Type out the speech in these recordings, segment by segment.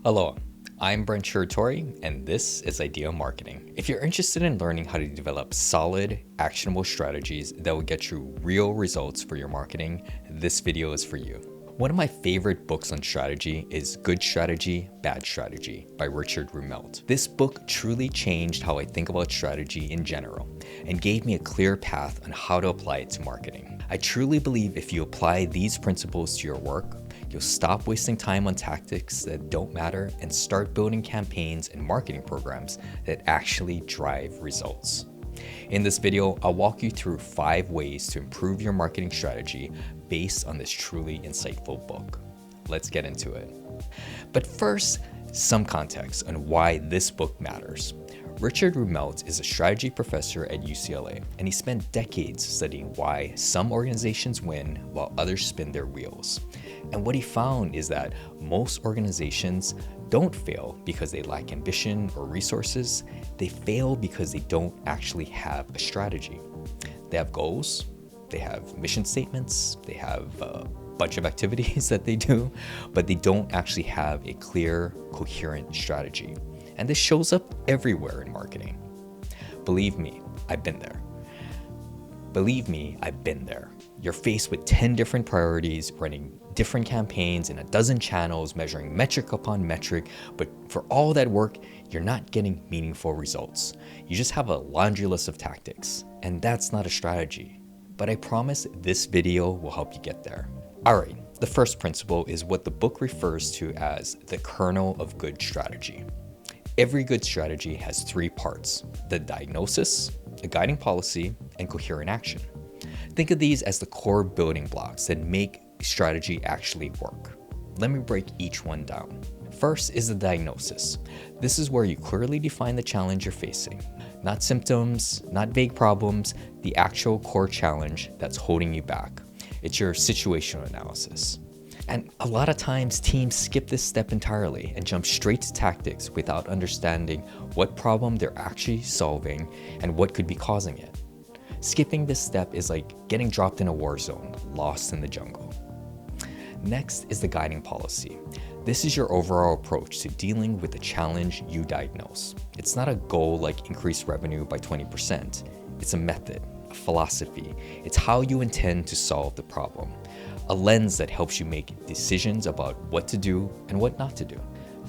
Hello, I'm Brent Shiratori, and this is Aidia Marketing. If you're interested in learning how to develop solid, actionable strategies that will get you real results for your marketing, this video is for you. One of my favorite books on strategy is Good Strategy, Bad Strategy by Richard Rumelt. This book truly changed how I think about strategy in general and gave me a clear path on how to apply it to marketing. I truly believe if you apply these principles to your work, you'll stop wasting time on tactics that don't matter and start building campaigns and marketing programs that actually drive results. In this video, I'll walk you through 5 ways to improve your marketing strategy based on this truly insightful book. Let's get into it. But first, some context on why this book matters. Richard Rumelt is a strategy professor at UCLA, and he spent decades studying why some organizations win while others spin their wheels. And what he found is that most organizations don't fail because they lack ambition or resources. They fail because they don't actually have a strategy. They have goals, they have mission statements, they have a bunch of activities that they do, but they don't actually have a clear, coherent strategy. And this shows up everywhere in marketing. Believe me, I've been there. You're faced with 10 different priorities, running different campaigns in a dozen channels, measuring metric upon metric, but for all that work, you're not getting meaningful results. You just have a laundry list of tactics, and that's not a strategy. But I promise this video will help you get there. Alright, the first principle is what the book refers to as the kernel of good strategy. Every good strategy has 3 parts: the diagnosis, a guiding policy, and coherent action. Think of these as the core building blocks that make strategy actually work. Let me break each one down. First is the diagnosis. This is where you clearly define the challenge you're facing. Not symptoms, not vague problems, the actual core challenge that's holding you back. It's your situational analysis. And a lot of times teams skip this step entirely and jump straight to tactics without understanding what problem they're actually solving and what could be causing it. Skipping this step is like getting dropped in a war zone, lost in the jungle. Next is the guiding policy. This is your overall approach to dealing with the challenge you diagnose. It's not a goal like increase revenue by 20%. It's a method, a philosophy. It's how you intend to solve the problem. A lens that helps you make decisions about what to do and what not to do.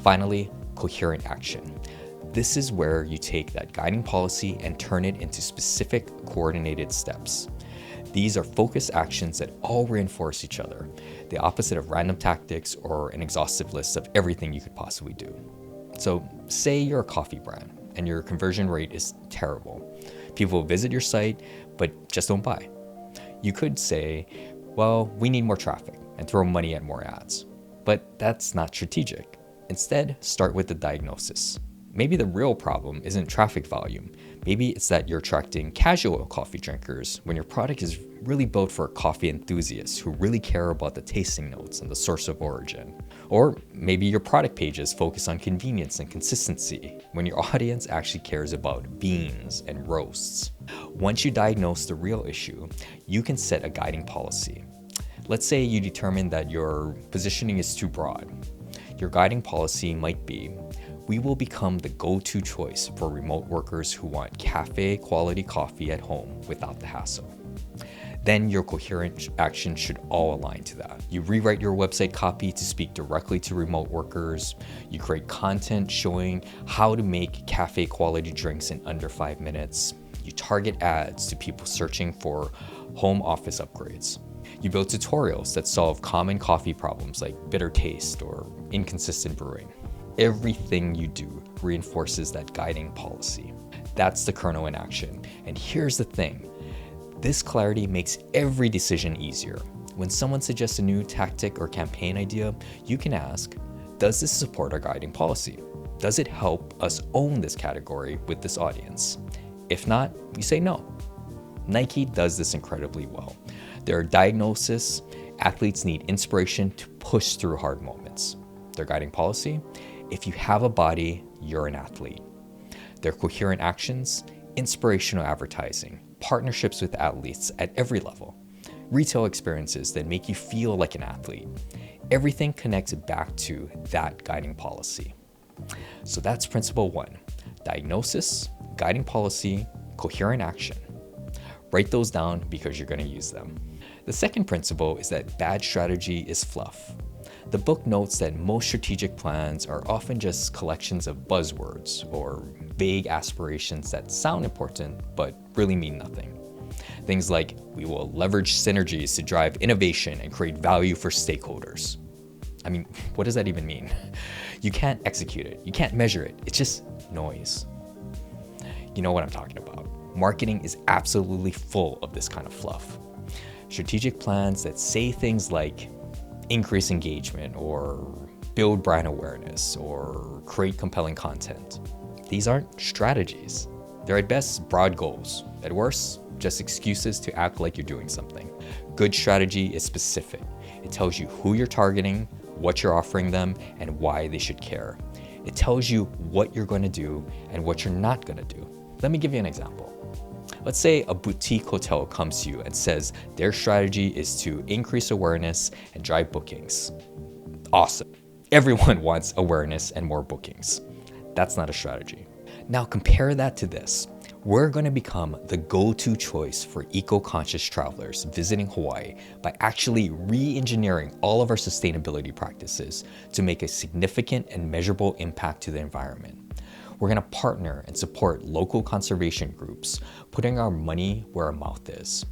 Finally, coherent action. This is where you take that guiding policy and turn it into specific coordinated steps. These are focused actions that all reinforce each other, the opposite of random tactics or an exhaustive list of everything you could possibly do. So say you're a coffee brand and your conversion rate is terrible. People visit your site, but just don't buy. You could say, well, we need more traffic and throw money at more ads. But that's not strategic. Instead, start with the diagnosis. Maybe the real problem isn't traffic volume. Maybe it's that you're attracting casual coffee drinkers when your product is really built for coffee enthusiasts who really care about the tasting notes and the source of origin. Or maybe your product pages focus on convenience and consistency when your audience actually cares about beans and roasts. Once you diagnose the real issue, you can set a guiding policy. Let's say you determine that your positioning is too broad. Your guiding policy might be, we will become the go-to choice for remote workers who want cafe quality coffee at home without the hassle. Then your coherent action should all align to that. You rewrite your website copy to speak directly to remote workers. You create content showing how to make cafe quality drinks in under 5 minutes. You target ads to people searching for home office upgrades. You build tutorials that solve common coffee problems like bitter taste or inconsistent brewing. Everything you do reinforces that guiding policy. That's the kernel in action. And here's the thing. This clarity makes every decision easier. When someone suggests a new tactic or campaign idea, you can ask, does this support our guiding policy? Does it help us own this category with this audience? If not, you say no. Nike does this incredibly well. Their diagnosis, athletes need inspiration to push through hard moments. Their guiding policy, if you have a body, you're an athlete. Their coherent actions, inspirational advertising, partnerships with athletes at every level, retail experiences that make you feel like an athlete. Everything connects back to that guiding policy. So that's principle 1. Diagnosis, guiding policy, coherent action. Write those down because you're going to use them. The second principle is that bad strategy is fluff. The book notes that most strategic plans are often just collections of buzzwords or vague aspirations that sound important but really mean nothing. Things like, we will leverage synergies to drive innovation and create value for stakeholders. I mean, what does that even mean? You can't execute it. You can't measure it. It's just noise. You know what I'm talking about. Marketing is absolutely full of this kind of fluff. Strategic plans that say things like increase engagement or build brand awareness or create compelling content. These aren't strategies. They're at best broad goals. At worst, just excuses to act like you're doing something. Good strategy is specific. It tells you who you're targeting, what you're offering them, and why they should care. It tells you what you're going to do and what you're not going to do. Let me give you an example. Let's say a boutique hotel comes to you and says their strategy is to increase awareness and drive bookings. Awesome. Everyone wants awareness and more bookings. That's not a strategy. Now compare that to this. We're going to become the go-to choice for eco-conscious travelers visiting Hawaii by actually re-engineering all of our sustainability practices to make a significant and measurable impact to the environment. We're going to partner and support local conservation groups, putting our money where our mouth is,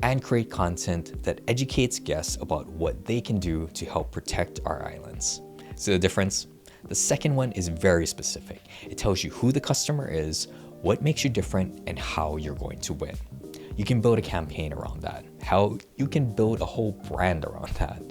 and create content that educates guests about what they can do to help protect our islands. See the difference? The second one is very specific. It tells you who the customer is, what makes you different, and how you're going to win. You can build a campaign around that. How you can build a whole brand around that.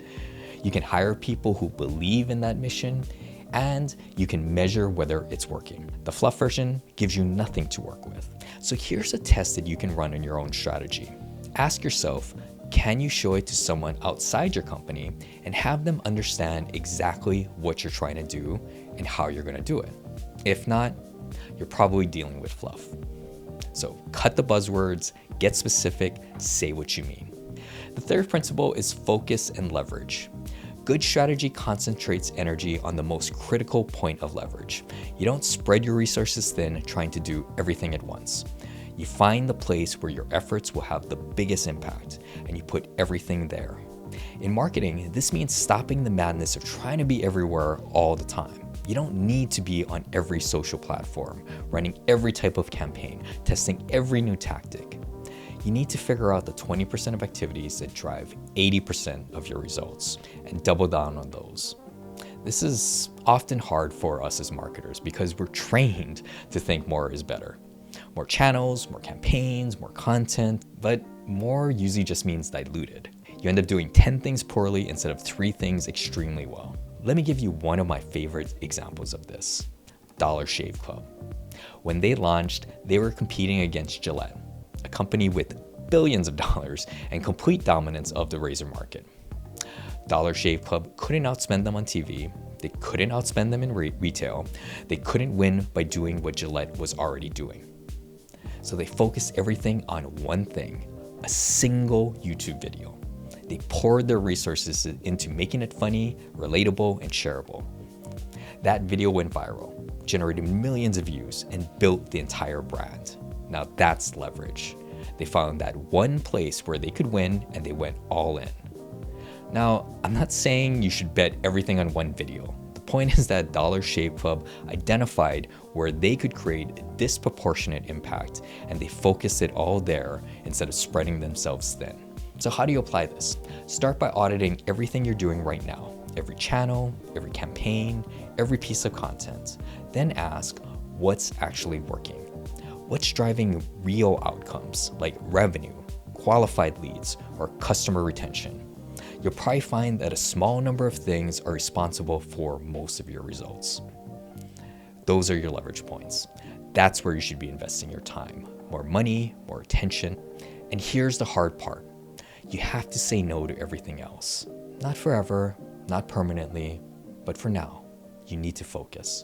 You can hire people who believe in that mission, and you can measure whether it's working. The fluff version gives you nothing to work with. So here's a test that you can run on your own strategy. Ask yourself, can you show it to someone outside your company and have them understand exactly what you're trying to do and how you're going to do it? If not, you're probably dealing with fluff. So cut the buzzwords, get specific, say what you mean. The third principle is focus and leverage. Good strategy concentrates energy on the most critical point of leverage. You don't spread your resources thin trying to do everything at once. You find the place where your efforts will have the biggest impact, and you put everything there. In marketing, this means stopping the madness of trying to be everywhere all the time. You don't need to be on every social platform, running every type of campaign, testing every new tactic. You need to figure out the 20% of activities that drive 80% of your results and double down on those. This is often hard for us as marketers because we're trained to think more is better. More channels, more campaigns, more content, but more usually just means diluted. You end up doing 10 things poorly instead of 3 things extremely well. Let me give you one of my favorite examples of this, Dollar Shave Club. When they launched, they were competing against Gillette, a company with billions of dollars and complete dominance of the razor market. Dollar Shave Club couldn't outspend them on TV, they couldn't outspend them in retail, they couldn't win by doing what Gillette was already doing. So they focused everything on one thing, a single YouTube video. They poured their resources into making it funny, relatable, and shareable. That video went viral, generated millions of views, and built the entire brand. Now that's leverage. They found that one place where they could win and they went all in. Now, I'm not saying you should bet everything on one video. The point is that Dollar Shave Club identified where they could create a disproportionate impact and they focused it all there instead of spreading themselves thin. So how do you apply this? Start by auditing everything you're doing right now. Every channel, every campaign, every piece of content. Then ask, what's actually working? What's driving real outcomes like revenue, qualified leads, or customer retention? You'll probably find that a small number of things are responsible for most of your results. Those are your leverage points. That's where you should be investing your time. More money, more attention. And here's the hard part. You have to say no to everything else. Not forever, not permanently, but for now, you need to focus.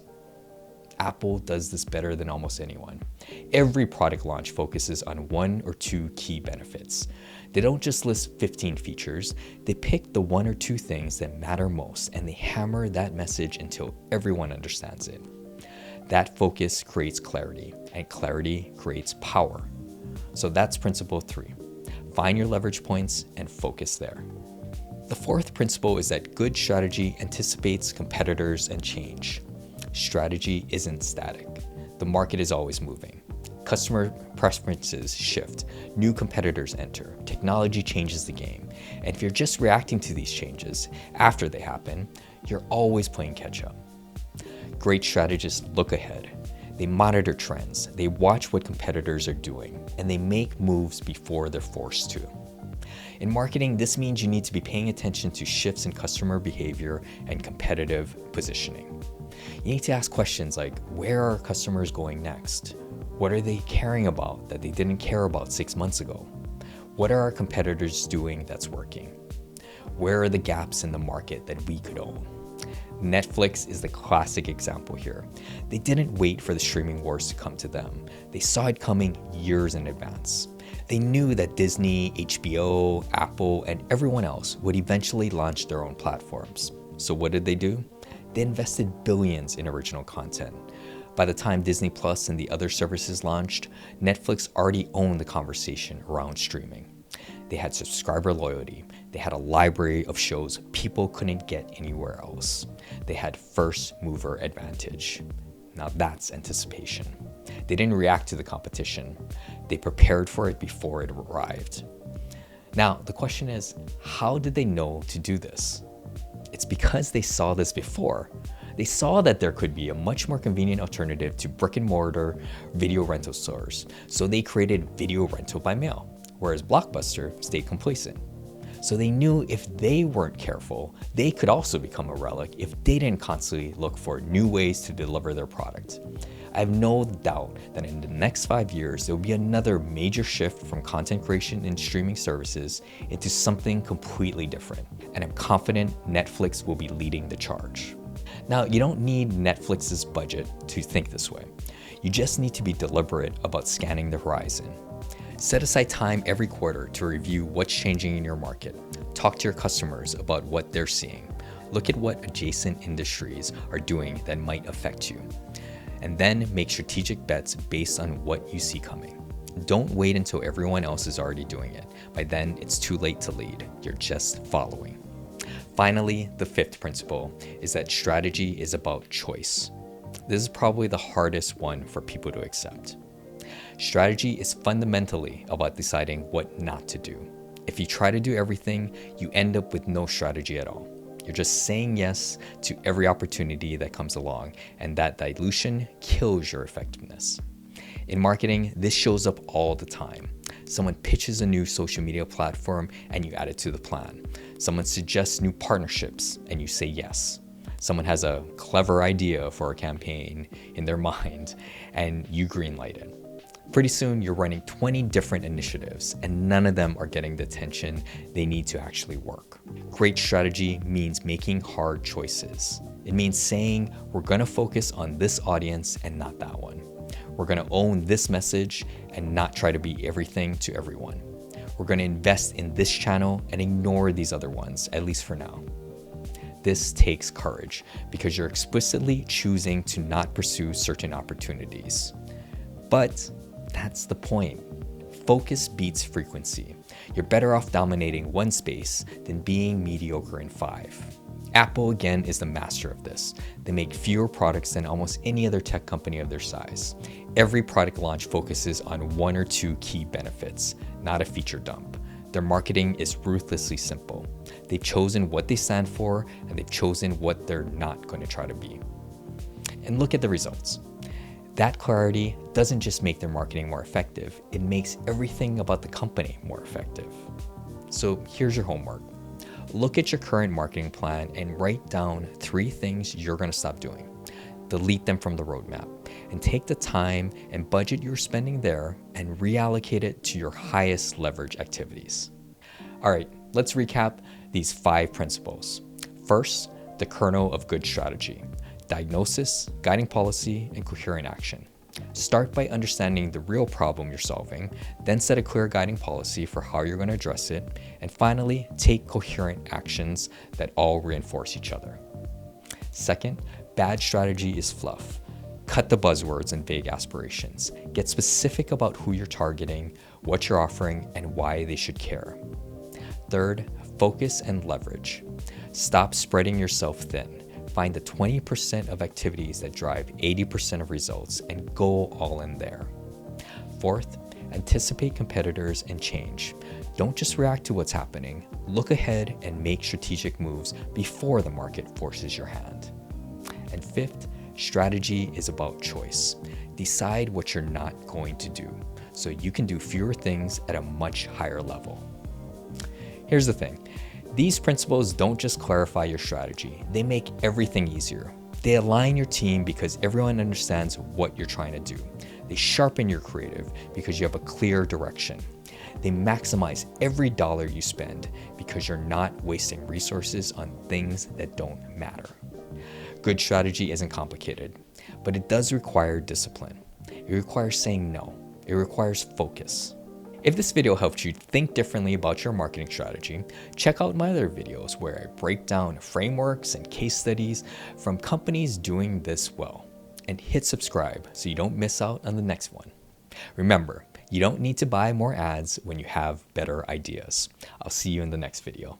Apple does this better than almost anyone. Every product launch focuses on one or two key benefits. They don't just list 15 features, they pick the one or two things that matter most and they hammer that message until everyone understands it. That focus creates clarity, and clarity creates power. So that's principle 3. Find your leverage points and focus there. The fourth principle is that good strategy anticipates competitors and change. Strategy isn't static. The market is always moving. Customer preferences shift, new competitors enter, technology changes the game, and if you're just reacting to these changes after they happen, you're always playing catch up. Great strategists look ahead. They monitor trends, they watch what competitors are doing, and they make moves before they're forced to. In marketing, this means you need to be paying attention to shifts in customer behavior and competitive positioning. You need to ask questions like, where are customers going next? What are they caring about that they didn't care about 6 months ago? What are our competitors doing that's working? Where are the gaps in the market that we could own? Netflix is the classic example here. They didn't wait for the streaming wars to come to them. They saw it coming years in advance. They knew that Disney, HBO, Apple, and everyone else would eventually launch their own platforms. So what did they do? They invested billions in original content. By the time Disney Plus and the other services launched, Netflix already owned the conversation around streaming. They had subscriber loyalty. They had a library of shows people couldn't get anywhere else. They had first mover advantage. Now that's anticipation. They didn't react to the competition. They prepared for it before it arrived. Now, the question is, how did they know to do this? It's because they saw this before. They saw that there could be a much more convenient alternative to brick and mortar video rental stores, so they created video rental by mail, whereas Blockbuster stayed complacent. So they knew if they weren't careful, they could also become a relic if they didn't constantly look for new ways to deliver their product. I have no doubt that in the next 5 years, there will be another major shift from content creation and streaming services into something completely different. And I'm confident Netflix will be leading the charge. Now, you don't need Netflix's budget to think this way. You just need to be deliberate about scanning the horizon. Set aside time every quarter to review what's changing in your market. Talk to your customers about what they're seeing. Look at what adjacent industries are doing that might affect you. And then make strategic bets based on what you see coming. Don't wait until everyone else is already doing it. By then, it's too late to lead. You're just following. Finally, the fifth principle is that strategy is about choice. This is probably the hardest one for people to accept. Strategy is fundamentally about deciding what not to do. If you try to do everything, you end up with no strategy at all. You're just saying yes to every opportunity that comes along, and that dilution kills your effectiveness. In marketing, this shows up all the time. Someone pitches a new social media platform and you add it to the plan. Someone suggests new partnerships and you say yes. Someone has a clever idea for a campaign in their mind and you greenlight it. Pretty soon you're running 20 different initiatives and none of them are getting the attention they need to actually work. Great strategy means making hard choices. It means saying we're going to focus on this audience and not that one. We're going to own this message and not try to be everything to everyone. We're going to invest in this channel and ignore these other ones, at least for now. This takes courage because you're explicitly choosing to not pursue certain opportunities. But that's the point. Focus beats frequency. You're better off dominating one space than being mediocre in 5. Apple, again, is the master of this. They make fewer products than almost any other tech company of their size. Every product launch focuses on one or two key benefits, not a feature dump. Their marketing is ruthlessly simple. They've chosen what they stand for, and they've chosen what they're not going to try to be. And look at the results. That clarity doesn't just make their marketing more effective, it makes everything about the company more effective. So here's your homework. Look at your current marketing plan and write down 3 things you're going to stop doing. Delete them from the roadmap and take the time and budget you're spending there and reallocate it to your highest leverage activities. All right, let's recap these 5 principles. First, the kernel of good strategy. diagnosis, guiding policy, and coherent action. Start by understanding the real problem you're solving, then set a clear guiding policy for how you're going to address it, and finally, take coherent actions that all reinforce each other. Second, bad strategy is fluff. Cut the buzzwords and vague aspirations. Get specific about who you're targeting, what you're offering, and why they should care. Third, focus and leverage. Stop spreading yourself thin. Find the 20% of activities that drive 80% of results and go all in there. Fourth, anticipate competitors and change. Don't just react to what's happening. Look ahead and make strategic moves before the market forces your hand. And fifth, strategy is about choice. Decide what you're not going to do so you can do fewer things at a much higher level. Here's the thing. These principles don't just clarify your strategy, they make everything easier. They align your team because everyone understands what you're trying to do. They sharpen your creative because you have a clear direction. They maximize every dollar you spend because you're not wasting resources on things that don't matter. Good strategy isn't complicated, but it does require discipline. It requires saying no. It requires focus. If this video helped you think differently about your marketing strategy, check out my other videos where I break down frameworks and case studies from companies doing this well. And hit subscribe so you don't miss out on the next one. Remember, you don't need to buy more ads when you have better ideas. I'll see you in the next video.